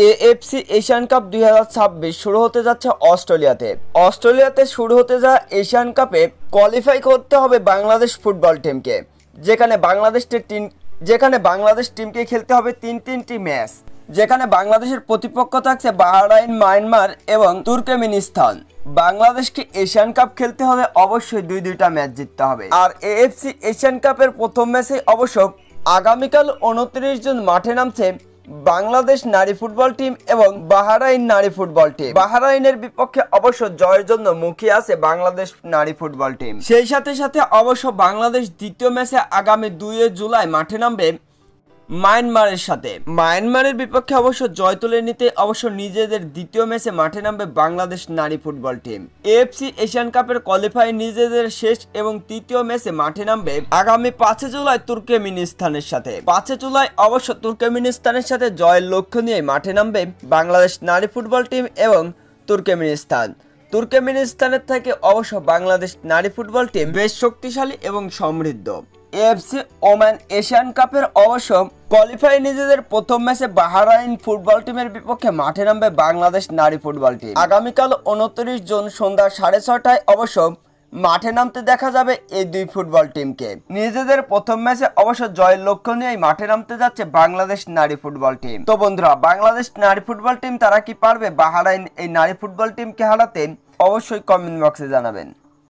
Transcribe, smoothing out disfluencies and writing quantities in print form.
AFC Asian cup 2026 শুরু হতে যাচ্ছে অস্ট্রেলিয়াতে শুরু হতে যাওয়া এশিয়ান কাপে কোয়ালিফাই করতে হবে বাংলাদেশ ফুটবল টিমকে, যেখানে বাংলাদেশ টিমকে খেলতে হবে তিনটি ম্যাচ, যেখানে বাংলাদেশের প্রতিপক্ষ থাকছে বাহরাইন, মায়ানমার এবং তুর্কমেনিস্তান। বাংলাদেশকে এশিয়ান কাপ খেলতে হলে অবশ্যই দুইটা ম্যাচ জিততে হবে। আর এএফসি এশিয়ান কাপের প্রথম ম্যাচে অবশ্য আগামীকাল 29 জুন মাঠে নামছে বাংলাদেশ নারী ফুটবল টিম এবং বাহরাইন নারী ফুটবল টিম। বাহরাইনের বিপক্ষে অবশ্য জয়ের জন্য মুখিয়ে আছে বাংলাদেশ নারী ফুটবল টিম। সেই সাথে অবশ্য বাংলাদেশ দ্বিতীয় ম্যাচে আগামী 2 জুলাই মাঠে নামবে মায়ানমারের সাথে। মায়ানমারের বিপক্ষে অবশ্য জয় তুলে নিতে অবশ্য নিজেদের দ্বিতীয় ম্যাচে মাঠে নামবে বাংলাদেশ নারী ফুটবল টিম। এএফসি এশিয়ান কাপের কোয়ালিফাই নিজেদের শেষ এবং তৃতীয় ম্যাচে মাঠে নামবে আগামী 5 জুলাই তুর্কমেনিস্তানের সাথে। 5 জুলাই অবশ্য তুর্কমেনিস্তানের সাথে জয়ের লক্ষ্য নিয়ে মাঠে নামবে বাংলাদেশ নারী ফুটবল টিম এবং তুর্কমেনিস্তানের থেকে অবশ্য বাংলাদেশ নারী ফুটবল টিম বেশ শক্তিশালী এবং সমৃদ্ধ। এএফসি ওমান এশিয়ান কাপের অবশ্য কোয়ালিফাই নিজেদের প্রথম ম্যাচে বাহরাইন ফুটবল টিমের বিপক্ষে মাঠে নামবে বাংলাদেশ নারী ফুটবল টিম। আগামীকাল 29 জুন সন্ধ্যা 6:30টায় অবশ্য মাঠে নামতে দেখা যাবে এই দুই ফুটবল টিমকে। নিজেদের প্রথম ম্যাচে অবশ্য জয়ের লক্ষ্য নিয়েই মাঠে নামতে যাচ্ছে বাংলাদেশ নারী ফুটবল টিম। তো বন্ধুরা, বাংলাদেশ নারী ফুটবল টিম তারা কি পারবে বাহরাইন এই নারী ফুটবল টিমকে হারাতে? অবশ্যই কমেন্ট বক্সে জানাবেন।